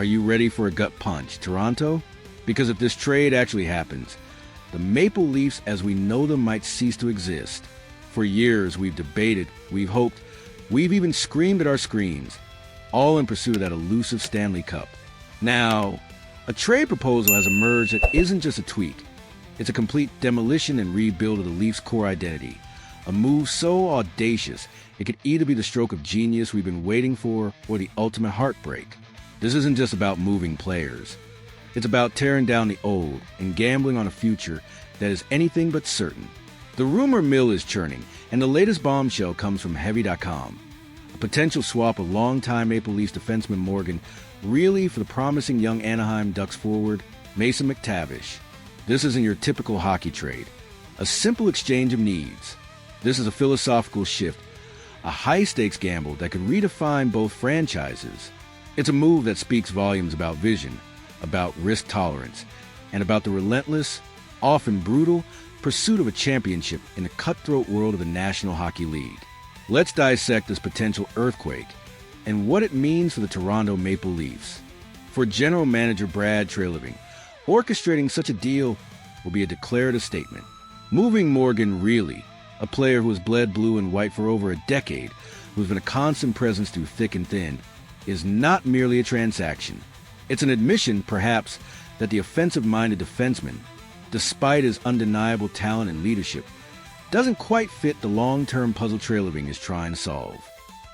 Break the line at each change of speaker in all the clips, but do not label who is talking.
Are you ready for a gut punch, Toronto? Because if this trade actually happens, the Maple Leafs as we know them might cease to exist. For years, we've debated, we've hoped, we've even screamed at our screens, all in pursuit of that elusive Stanley Cup. Now, a trade proposal has emerged that isn't just a tweak. It's a complete demolition and rebuild of the Leafs' core identity. A move so audacious, it could either be the stroke of genius we've been waiting for or the ultimate heartbreak. This isn't just about moving players. It's about tearing down the old and gambling on a future that is anything but certain. The rumor mill is churning, and the latest bombshell comes from Heavy.com. A potential swap of longtime Maple Leafs defenseman Morgan Rielly for the promising young Anaheim Ducks forward Mason McTavish. This isn't your typical hockey trade. A simple exchange of needs. This is a philosophical shift, a high-stakes gamble that could redefine both franchises. It's a move that speaks volumes about vision, about risk tolerance, and about the relentless, often brutal, pursuit of a championship in the cutthroat world of the National Hockey League. Let's dissect this potential earthquake and what it means for the Toronto Maple Leafs. For General Manager Brad Treliving, orchestrating such a deal will be a declarative statement. Moving Morgan Rielly, a player who has bled blue and white for over a decade, who's been a constant presence through thick and thin, is not merely a transaction. It's an admission, perhaps, that the offensive-minded defenseman, despite his undeniable talent and leadership, doesn't quite fit the long-term puzzle Treliving is trying to solve.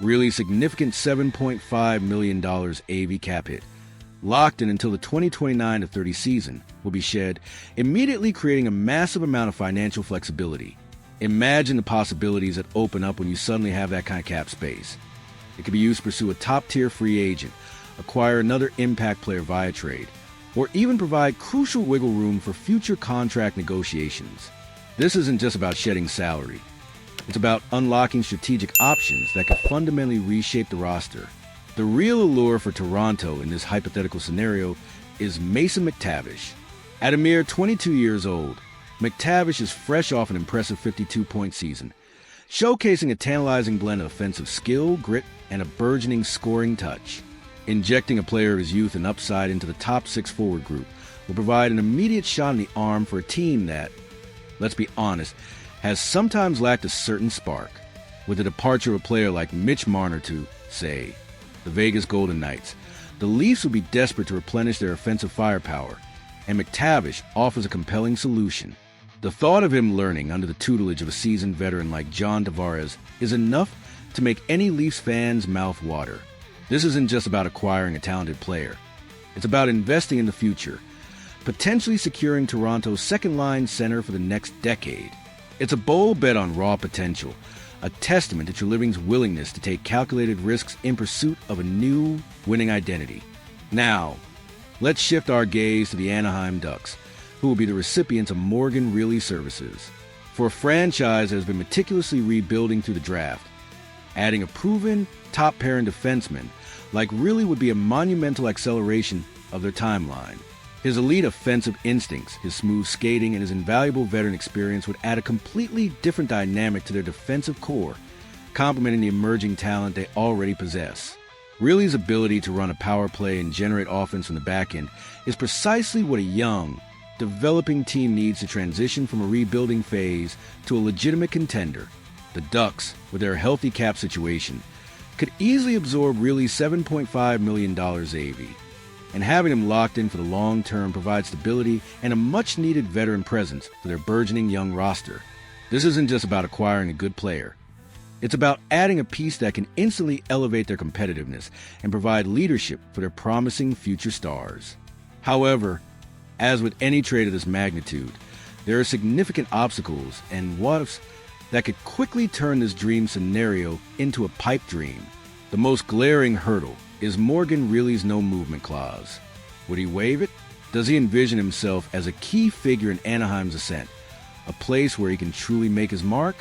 Rielly's significant $7.5 million AV cap hit, locked in until the 2029-30 season, will be shed, immediately creating a massive amount of financial flexibility. Imagine the possibilities that open up when you suddenly have that kind of cap space. It could be used to pursue a top-tier free agent, acquire another impact player via trade, or even provide crucial wiggle room for future contract negotiations. This isn't just about shedding salary. It's about unlocking strategic options that could fundamentally reshape the roster. The real allure for Toronto in this hypothetical scenario is Mason McTavish. At a mere 22 years old, McTavish is fresh off an impressive 52-point season, showcasing a tantalizing blend of offensive skill, grit, and a burgeoning scoring touch. Injecting a player of his youth and upside into the top six forward group will provide an immediate shot in the arm for a team that, let's be honest, has sometimes lacked a certain spark. With the departure of a player like Mitch Marner to, say, the Vegas Golden Knights, the Leafs will be desperate to replenish their offensive firepower, and McTavish offers a compelling solution. The thought of him learning under the tutelage of a seasoned veteran like John Tavares is enough to make any Leafs fan's mouth water. This isn't just about acquiring a talented player. It's about investing in the future, potentially securing Toronto's second-line center for the next decade. It's a bold bet on raw potential, a testament to Treliving's willingness to take calculated risks in pursuit of a new winning identity. Now, let's shift our gaze to the Anaheim Ducks, who will be the recipients of Morgan Rielly services. For a franchise that has been meticulously rebuilding through the draft, adding a proven, top-pairing defenseman like Rielly would be a monumental acceleration of their timeline. His elite offensive instincts, his smooth skating, and his invaluable veteran experience would add a completely different dynamic to their defensive core, complementing the emerging talent they already possess. Rielly's ability to run a power play and generate offense from the back end is precisely what a young, developing team needs to transition from a rebuilding phase to a legitimate contender. The Ducks, with their healthy cap situation, could easily absorb Rielly's $7.5 million AV, and having him locked in for the long term provides stability and a much-needed veteran presence for their burgeoning young roster. This isn't just about acquiring a good player. It's about adding a piece that can instantly elevate their competitiveness and provide leadership for their promising future stars. However, as with any trade of this magnitude, there are significant obstacles and what-ifs that could quickly turn this dream scenario into a pipe dream. The most glaring hurdle is Morgan Rielly's no-movement clause. Would he waive it? Does he envision himself as a key figure in Anaheim's ascent, a place where he can truly make his mark?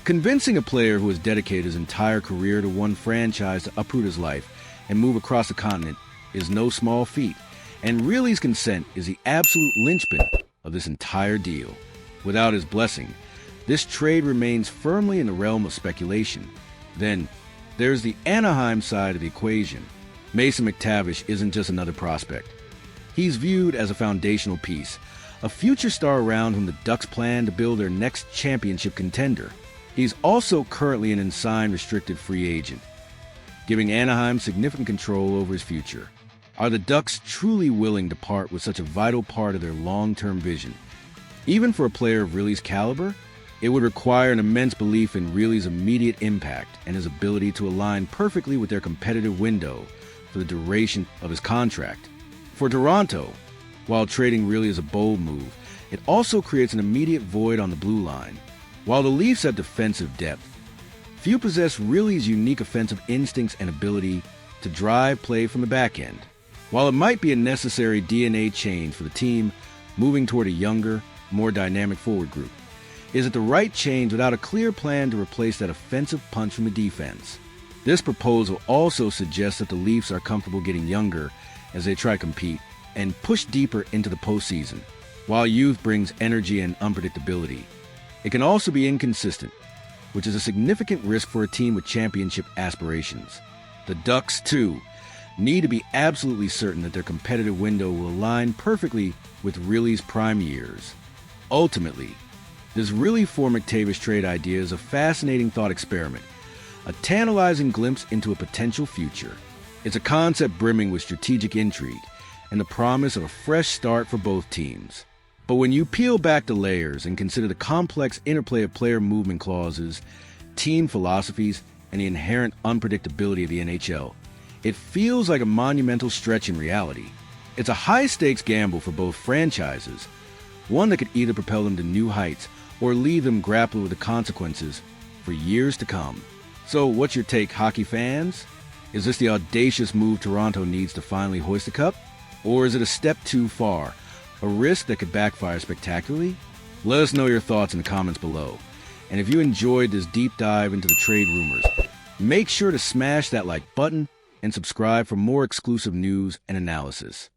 Convincing a player who has dedicated his entire career to one franchise to uproot his life and move across the continent is no small feat, and Rielly's consent is the absolute linchpin of this entire deal. Without his blessing, this trade remains firmly in the realm of speculation. Then, there's the Anaheim side of the equation. Mason McTavish isn't just another prospect. He's viewed as a foundational piece, a future star around whom the Ducks plan to build their next championship contender. He's also currently an unsigned restricted free agent, giving Anaheim significant control over his future. Are the Ducks truly willing to part with such a vital part of their long-term vision? Even for a player of Rielly's caliber, it would require an immense belief in Rielly's immediate impact and his ability to align perfectly with their competitive window for the duration of his contract. For Toronto, while trading Rielly is a bold move, it also creates an immediate void on the blue line. While the Leafs have defensive depth, few possess Rielly's unique offensive instincts and ability to drive play from the back end. While it might be a necessary DNA change for the team moving toward a younger, more dynamic forward group, is it the right change without a clear plan to replace that offensive punch from the defense? This proposal also suggests that the Leafs are comfortable getting younger as they try to compete and push deeper into the postseason. While youth brings energy and unpredictability, it can also be inconsistent, which is a significant risk for a team with championship aspirations. The Ducks, too, need to be absolutely certain that their competitive window will align perfectly with Rielly's prime years. Ultimately, this Rielly for McTavish trade idea is a fascinating thought experiment, a tantalizing glimpse into a potential future. It's a concept brimming with strategic intrigue and the promise of a fresh start for both teams. But when you peel back the layers and consider the complex interplay of player movement clauses, team philosophies, and the inherent unpredictability of the NHL, it feels like a monumental stretch in reality. It's a high-stakes gamble for both franchises, one that could either propel them to new heights or leave them grappling with the consequences for years to come. So what's your take, hockey fans? Is this the audacious move Toronto needs to finally hoist the cup? Or is it a step too far, a risk that could backfire spectacularly? Let us know your thoughts in the comments below. And if you enjoyed this deep dive into the trade rumors, make sure to smash that like button and subscribe for more exclusive news and analysis.